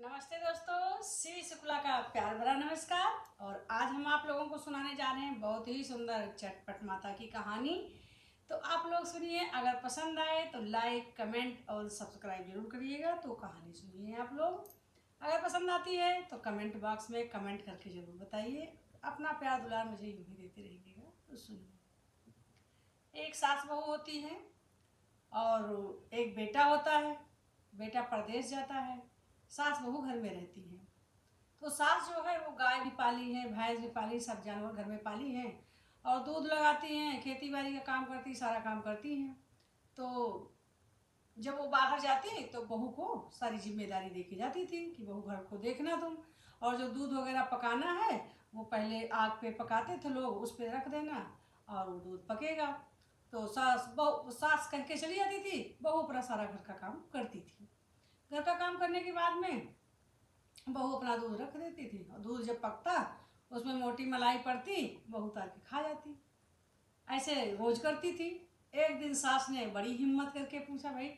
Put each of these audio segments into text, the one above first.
नमस्ते दोस्तों, श्री शुक्ला का प्यार भरा नमस्कार। और आज हम आप लोगों को सुनाने जा रहे हैं बहुत ही सुंदर चटपट माता की कहानी। तो आप लोग सुनिए, अगर पसंद आए तो लाइक कमेंट और सब्सक्राइब जरूर करिएगा। तो कहानी सुनिए आप लोग, अगर पसंद आती है तो कमेंट बॉक्स में कमेंट करके ज़रूर बताइए। अपना प्यार दुलार मुझे यूँ ही देते रहिएगा। तो सुनिए, एक सास बहू होती है और एक बेटा होता है। बेटा परदेश जाता है, सास बहू घर में रहती है। तो सास जो है वो गाय भी पाली है, भैंस भी पाली, सब जानवर घर में पाली हैं और दूध लगाती हैं, खेती बाड़ी का काम करती, सारा काम करती हैं। तो जब वो बाहर जाती तो बहू को सारी जिम्मेदारी दे के जाती थी कि बहू घर को देखना तुम, और जो दूध वगैरह पकाना है वो पहले आग पे पकाते थे लोग, उस पे रख देना और वो दूध पकेगा। तो सास कह के चली जाती थी, बहू अपना सारा घर का काम करती थी। घर का काम करने के बाद में बहू अपना दूध रख देती थी और दूध जब पकता उसमें मोटी मलाई पड़ती, बहू उतार के खा जाती। ऐसे रोज करती थी। एक दिन सास ने बड़ी हिम्मत करके पूछा, भाई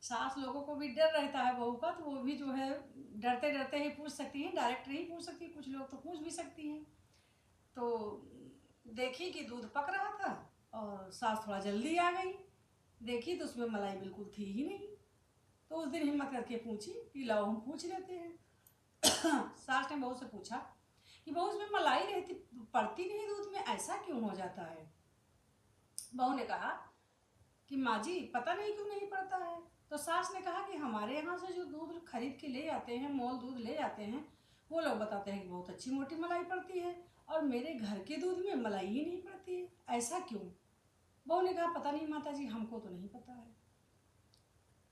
सास लोगों को भी डर रहता है बहू का, तो वो भी जो है डरते डरते ही पूछ सकती हैं, डायरेक्ट नहीं पूछ सकती, कुछ लोग तो पूछ भी सकती हैं। तो देखी कि दूध पक रहा था और सास थोड़ा जल्दी आ गई, देखी तो उसमें मलाई बिल्कुल थी ही नहीं। तो उस दिन हिम्मत करके पूछी कि लाओ हम पूछ लेते हैं। सास ने बहू से पूछा कि बहू उसमें मलाई रहती पड़ती नहीं दूध में, ऐसा क्यों हो जाता है। बहू ने कहा कि माँ जी पता नहीं क्यों नहीं पड़ता है। तो सास ने कहा कि हमारे यहाँ से जो दूध खरीद के ले जाते हैं, मोल दूध ले जाते हैं, वो लोग बताते हैं कि बहुत अच्छी मोटी मलाई पड़ती है, और मेरे घर के दूध में मलाई ही नहीं पड़ती है, ऐसा क्यों। बहू ने कहा पता नहीं माता जी, हमको तो नहीं पता है।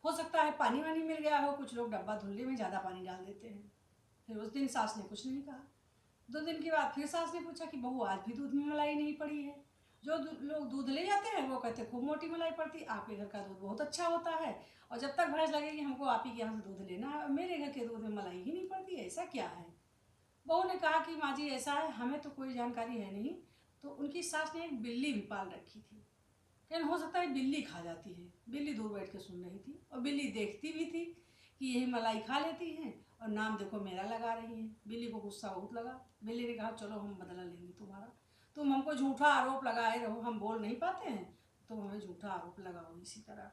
हो सकता है पानी वानी मिल गया हो, कुछ लोग डब्बा धुल्ले में ज़्यादा पानी डाल देते हैं। फिर उस दिन सास ने कुछ नहीं कहा। 2 दिन के बाद फिर सास ने पूछा कि बहू आज भी दूध में मलाई नहीं पड़ी है। जो लोग दूध ले जाते हैं वो कहते खूब मोटी मलाई पड़ती, आपके घर का दूध बहुत अच्छा होता है, और जब तक भैंस लगेगी हमको आप ही के यहाँ से दूध लेना है, मेरे घर के दूध में मलाई ही नहीं पड़ती, ऐसा क्या है। बहू ने कहा कि माँ जी ऐसा है, हमें तो कोई जानकारी है नहीं। तो उनकी सास ने एक बिल्ली भी पाल रखी थी, लेकिन हो सकता है बिल्ली खा जाती है। बिल्ली दूर बैठ के सुन रही थी और बिल्ली देखती भी थी कि यही मलाई खा लेती हैं और नाम देखो मेरा लगा रही है। बिल्ली को गुस्सा बहुत लगा। बिल्ली ने कहा चलो हम बदला लेंगे तुम्हारा, तुम हमको झूठा आरोप लगाए रहो, हम बोल नहीं पाते हैं, तुम हमें झूठा आरोप लगाओ इसी तरह।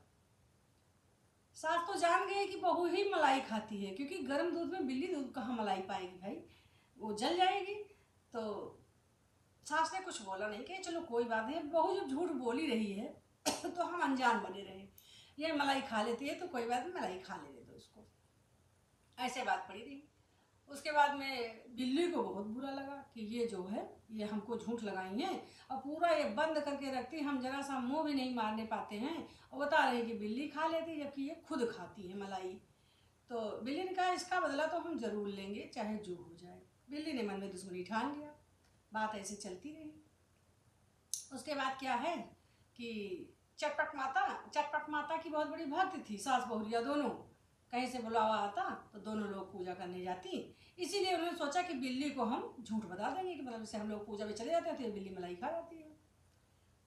सास तो जान गए कि बहू ही मलाई खाती है, क्योंकि गर्म दूध में बिल्ली दूध कहाँ मलाई पाएगी भाई, वो जल जाएगी। तो सास ने कुछ बोला नहीं कि चलो कोई बात नहीं, बहू जब झूठ बोली रही है तो हम अनजान बने रहे। ये मलाई खा लेती है तो कोई बात नहीं, मलाई खा लेने दो इसको, ऐसे बात पड़ी रही। उसके बाद में बिल्ली को बहुत बुरा लगा कि ये जो है ये हमको झूठ लगाई है और पूरा ये बंद करके रखती, हम जरा सा मुंह भी नहीं मारने पाते हैं, और बता रहे कि बिल्ली खा लेती जबकि ये खुद खाती है मलाई। तो बिल्ली ने कहा इसका बदला तो हम जरूर लेंगे, चाहे जो हो जाए। बिल्ली ने मन में दुश्मनी ठान लिया। बात ऐसे चलती रही। उसके बाद क्या है कि चटपट माता की बहुत बड़ी भक्त थी, सास बहुरिया दोनों। कहीं से बुलावा आता तो दोनों लोग पूजा करने जाती, इसीलिए उन्होंने सोचा कि बिल्ली को हम झूठ बता देंगे कि मतलब जैसे हम लोग पूजा में चले जाते हैं तो ये बिल्ली मलाई खा जाती है।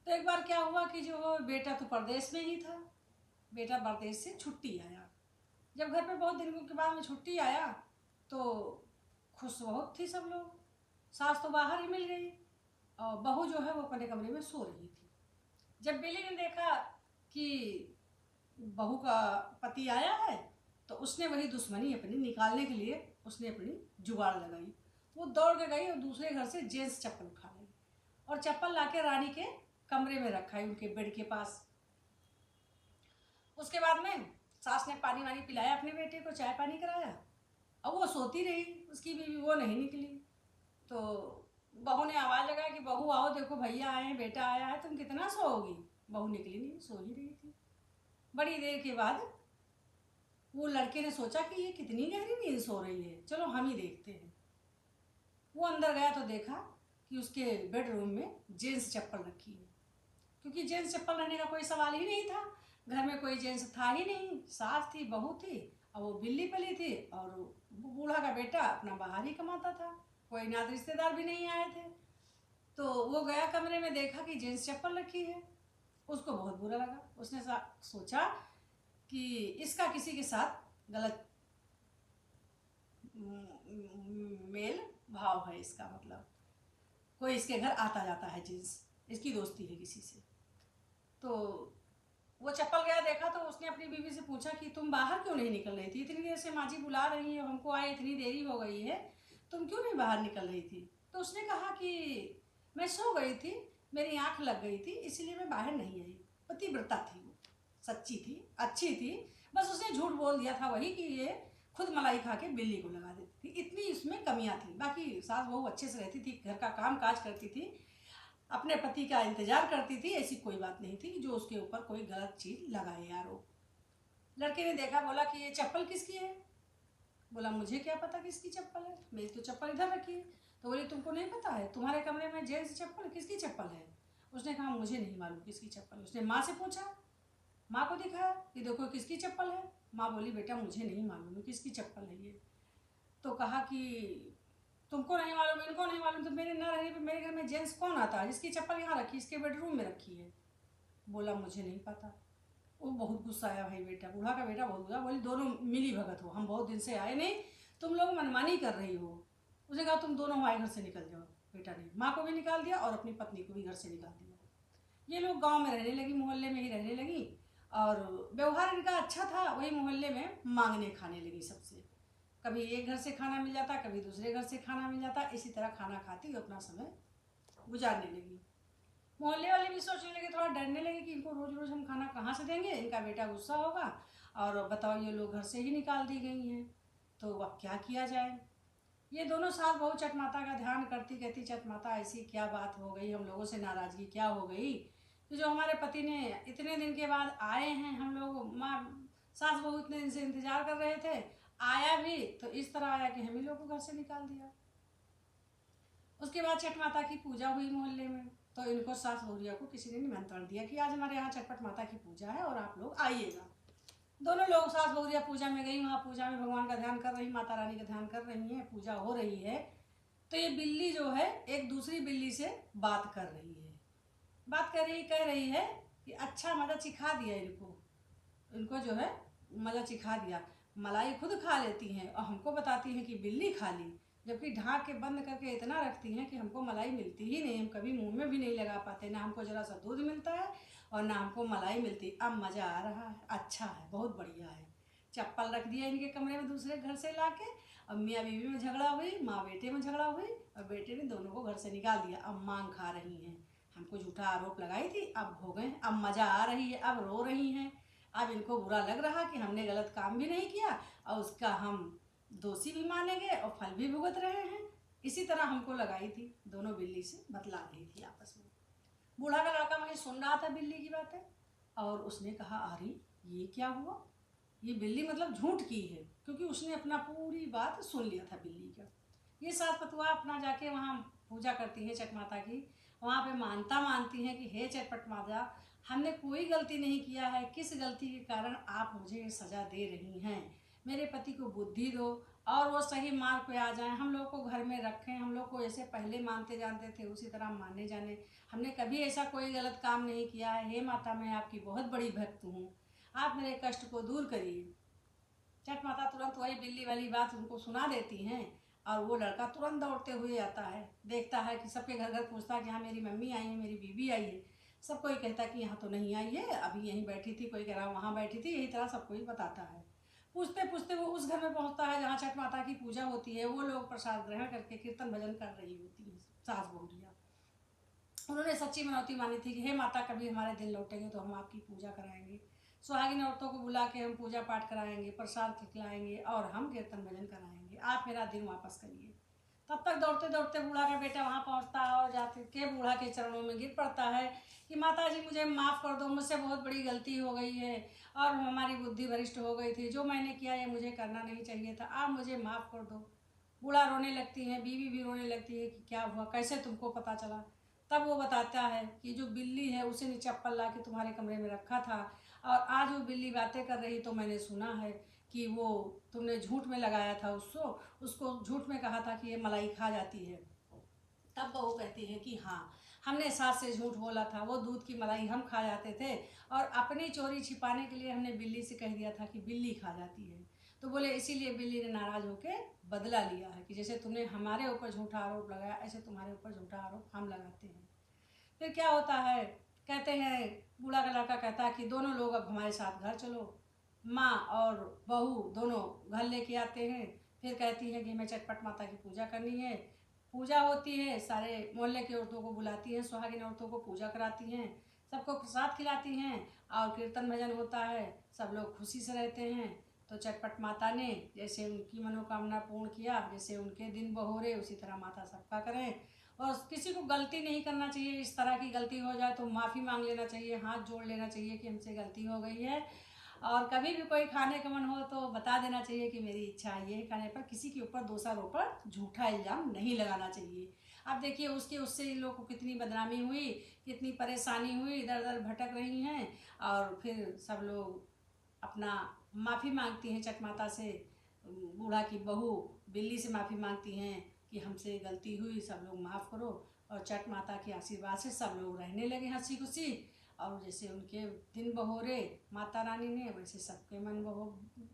तो एक बार क्या हुआ कि जो बेटा तो परदेश में ही था, बेटा परदेश से छुट्टी आया। जब घर पे बहुत दिनों के बाद में छुट्टी आया तो खुश बहुत थी सब लोग। सास तो बाहर ही मिल गई और बहू जो है वो अपने कमरे में सो रही थी। जब बिल्ली ने देखा कि बहू का पति आया है तो उसने वही दुश्मनी अपनी निकालने के लिए उसने अपनी जुगाड़ लगाई। वो दौड़ के गई और दूसरे घर से जेंट्स चप्पल उठा लाई और चप्पल लाके रानी के कमरे में रखा है, उनके बेड के पास। उसके बाद में सास ने पानी वानी पिलाया अपने बेटे को, चाय पानी कराया, अब वो सोती रही, उसकी बीवी वो नहीं निकली। तो बहू ने आवाज़ लगाया कि बहू आओ देखो भैया आए हैं, बेटा आया है, तुम कितना सोओगी। बहू निकली नहीं, सो ही रही थी। बड़ी देर के बाद वो लड़के ने सोचा कि ये कितनी गहरी नींद सो रही है, चलो हम ही देखते हैं। वो अंदर गया तो देखा कि उसके बेडरूम में जेंट्स चप्पल रखी है, क्योंकि जेंट्स चप्पल रहने का कोई सवाल ही नहीं था। घर में कोई जेंट्स था ही नहीं, सास थी, बहू थी और वो बिल्ली पली थी, और वो बूढ़ा का बेटा अपना बाहर ही कमाता था, कोई नात रिश्तेदार भी नहीं आए थे। तो वो गया कमरे में, देखा कि जेंट्स चप्पल रखी है। उसको बहुत बुरा लगा। उसने सोचा कि इसका किसी के साथ गलत मेल भाव है इसका, मतलब कोई इसके घर आता जाता है जींस, इसकी दोस्ती है किसी से। तो वो चप्पल गया देखा तो उसने अपनी बीवी से पूछा कि तुम बाहर क्यों नहीं निकल रही थी, इतनी देर से माँ जी बुला रही है, हमको आए इतनी देरी हो गई है, तुम क्यों नहीं बाहर निकल रही थी। तो उसने कहा कि मैं सो गई थी, मेरी आंख लग गई थी, इसलिए मैं बाहर नहीं आई। पतिव्रता थी वो, सच्ची थी, अच्छी थी, बस उसने झूठ बोल दिया था वही कि ये खुद मलाई खा के बिल्ली को लगा देती थी, इतनी इसमें कमियां थी। बाकी सास बहू अच्छे से रहती थी, घर का काम काज करती थी, अपने पति का इंतजार करती थी, ऐसी कोई बात नहीं थी जो उसके ऊपर कोई गलत चीज लगाए आरोप। लड़के ने देखा, बोला कि ये चप्पल किसकी है। बोला मुझे क्या पता किसकी चप्पल है, मेरी तो चप्पल इधर रखी है। तो बोली तुमको नहीं पता है, तुम्हारे कमरे में जेंट्स चप्पल, किसकी चप्पल है। उसने कहा मुझे नहीं मालूम किसकी चप्पल। उसने माँ से पूछा, माँ को दिखाया कि देखो किसकी चप्पल है। माँ बोली बेटा मुझे नहीं मालूम किसकी चप्पल है ये। तो कहा कि तुमको नहीं मालूम, इनको नहीं मालूम, तो मेरे न रहने पे मेरे घर में जेंट्स कौन आता है जिसकी चप्पल यहाँ रखी, इसके बेडरूम में रखी है। बोला मुझे नहीं पता। वो बहुत गुस्सा आया भाई, बेटा बूढ़ा का बेटा बहुत गुस्सा। बोली दोनों मिली भगत हो, हम बहुत दिन से आए नहीं, तुम लोग मनमानी कर रही हो। उसने कहा तुम दोनों हमारे घर से निकल जाओ। बेटा ने माँ को भी निकाल दिया और अपनी पत्नी को भी घर से निकाल दिया। ये लोग गांव में रहने लगी, मोहल्ले में ही रहने लगी, और व्यवहार इनका अच्छा था, वही मोहल्ले में मांगने खाने लगी सबसे। कभी एक घर से खाना मिल जाता, कभी दूसरे घर से खाना मिल जाता, इसी तरह खाना खाती हुई अपना समय गुजारने लगी। मोहल्ले वाले भी सोचने लगे, थोड़ा डरने लगे कि इनको रोज रोज हम खाना कहाँ से देंगे, इनका बेटा गुस्सा होगा, और बताओ ये लोग घर से ही निकाल दी गई हैं, तो अब क्या किया जाए। ये दोनों सास बहू चटमाता का ध्यान करती, कहती चटमाता ऐसी क्या बात हो गई, हम लोगों से नाराज़गी क्या हो गई कि जो हमारे पति ने इतने दिन के बाद आए हैं, हम लोग माँ सास बहू इतने दिन से इंतजार कर रहे थे, आया भी तो इस तरह आया कि हम ही लोग को घर से निकाल दिया। उसके बाद छठ माता की पूजा हुई मोहल्ले में, तो इनको सास बहुरिया को किसी ने निमंत्रण दिया कि आज हमारे यहाँ छठपट माता की पूजा है और आप लोग आइएगा। दोनों लोग सास बहुरिया पूजा में गई, वहाँ पूजा में भगवान का ध्यान कर रही, माता रानी का ध्यान कर रही हैं, पूजा हो रही है। तो ये बिल्ली जो है एक दूसरी बिल्ली से बात कर रही है, बात कर रही, कह रही है कि अच्छा मज़ा चिखा दिया इनको, इनको जो है मज़ा चिखा दिया, मलाई खुद खा लेती हैं और हमको बताती हैं कि बिल्ली खा ली, जबकि ढाँक के बंद करके इतना रखती हैं कि हमको मलाई मिलती ही नहीं, हम कभी मुंह में भी नहीं लगा पाते, ना हमको ज़रा सा दूध मिलता है और ना हमको मलाई मिलती। अब मज़ा आ रहा है, अच्छा है, बहुत बढ़िया है। चप्पल रख दिया इनके कमरे में दूसरे घर से ला के, अब मियाँ बीवी में झगड़ा हुई, माँ बेटे में झगड़ा हुई, और बेटे ने दोनों को घर से निकाल दिया। अब मांग खा रही हैं, हमको झूठा आरोप लगाई थी, अब हो गए, अब मज़ा आ रही है, अब रो रही हैं। अब इनको बुरा लग रहा कि हमने गलत काम भी नहीं किया और उसका हम दोषी भी मानेंगे और फल भी भुगत रहे हैं। इसी तरह हमको लगाई थी, दोनों बिल्ली से बतला रही थी आपस में। बूढ़ा का लड़का वहीं सुन रहा था बिल्ली की बातें, और उसने कहा अरे ये क्या हुआ, ये बिल्ली मतलब झूठ की है, क्योंकि उसने अपना पूरी बात सुन लिया था बिल्ली का। ये सास पतुआ अपना जाके वहाँ पूजा करती हैं छठ माता की, वहाँ पे मानता मानती हैं कि हे चटपट माता, हमने कोई गलती नहीं किया है, किस गलती के कारण आप मुझे सज़ा दे रही हैं, मेरे पति को बुद्धि दो और वो सही मार्ग पे आ जाएं, हम लोग को घर में रखें, हम लोग को ऐसे पहले मानते जानते थे उसी तरह मानने जाने, हमने कभी ऐसा कोई गलत काम नहीं किया है। हे माता मैं आपकी बहुत बड़ी भक्त हूँ, आप मेरे कष्ट को दूर करिए। चट माता तुरंत वही बिल्ली वाली बात उनको सुना देती हैं, और वो लड़का तुरंत दौड़ते हुए आता है, देखता है कि सबके घर घर पूछता है कि हाँ मेरी मम्मी आई है, मेरी बीवी आई है। सब कोई कहता है कि यहाँ तो नहीं आई है, अभी यहीं बैठी थी, कोई कह रहा वहाँ बैठी थी, यही तरह सब कोई बताता है। पूछते पूछते वो उस घर में पहुँचता है जहाँ छठ माता की पूजा होती है। वो लोग प्रसाद ग्रहण करके कीर्तन भजन कर रही होती है सास बहुरिया। उन्होंने सच्ची मनौती मानी थी कि हे माता कभी हमारे दिन लौटेंगे तो हम आपकी पूजा कराएंगे, सुहागिन औरतों को बुला के हम पूजा पाठ कराएंगे, प्रसाद खिलाएंगे और हम कीर्तन भजन कराएंगे, आप मेरा दिन वापस करिए। तब तक दौड़ते दौड़ते बूढ़ा का बेटा वहाँ पहुँचता है और जाते के बूढ़ा के चरणों में गिर पड़ता है कि माता जी मुझे माफ़ कर दो, मुझसे बहुत बड़ी गलती हो गई है और हमारी बुद्धि भ्रष्ट हो गई थी, जो मैंने किया ये मुझे करना नहीं चाहिए था, आप मुझे माफ़ कर दो। बूढ़ा रोने लगती है, बीवी भी रोने लगती है कि क्या हुआ, कैसे तुमको पता चला। तब वो बताता है कि जो बिल्ली है उसे ने चप्पल ला के तुम्हारे कमरे में रखा था, और आज वो बिल्ली बातें कर रही तो मैंने सुना है कि वो तुमने झूठ में लगाया था, उसको झूठ में कहा था कि ये मलाई खा जाती है। तब बहू कहती है कि हाँ हमने सास से झूठ बोला था, वो दूध की मलाई हम खा जाते थे, और अपनी चोरी छिपाने के लिए हमने बिल्ली से कह दिया था कि बिल्ली खा जाती है। तो बोले इसीलिए बिल्ली ने नाराज़ होकर बदला लिया है कि जैसे तुमने हमारे ऊपर झूठा आरोप लगाया, ऐसे तुम्हारे ऊपर झूठा आरोप हम लगाते हैं। फिर क्या होता है, कहते हैं, बूढ़ा का लड़का कहता है कि दोनों लोग अब हमारे साथ घर चलो। माँ और बहू दोनों घर लेके आते हैं। फिर कहती है कि हमें चटपट माता की पूजा करनी है। पूजा होती है, सारे मोहल्ले की औरतों को बुलाती हैं, सुहागिन औरतों को पूजा कराती हैं, सबको प्रसाद खिलाती हैं, और कीर्तन भजन होता है, सब लोग खुशी से रहते हैं। तो चटपट माता ने जैसे उनकी मनोकामना पूर्ण किया, जैसे उनके दिन बहोरे, उसी तरह माता सबका करें। और किसी को गलती नहीं करना चाहिए, इस तरह की गलती हो जाए तो माफ़ी मांग लेना चाहिए, हाथ जोड़ लेना चाहिए कि हमसे गलती हो गई है। और कभी भी कोई खाने का मन हो तो बता देना चाहिए कि मेरी इच्छा ये है खाने पर, किसी के ऊपर दोषारोपण झूठा इल्ज़ाम नहीं लगाना चाहिए। अब देखिए उससे इन लोगों को कितनी बदनामी हुई, कितनी परेशानी हुई, इधर उधर भटक रही हैं, और फिर सब लोग अपना माफ़ी मांगती हैं चट माता से। बूढ़ा की बहू बिल्ली से माफ़ी मांगती हैं कि हमसे गलती हुई, सब लोग माफ़ करो। और चट माता के आशीर्वाद से सब लोग रहने लगे हंसी खुशी। और जैसे उनके दिन बहोरे माता रानी ने, वैसे सबके मन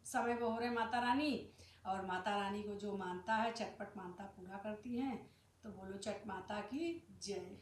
समय बहोरे माता रानी। और माता रानी को जो मानता है चटपट मानता पूरा करती हैं। तो बोलो चट माता की जय।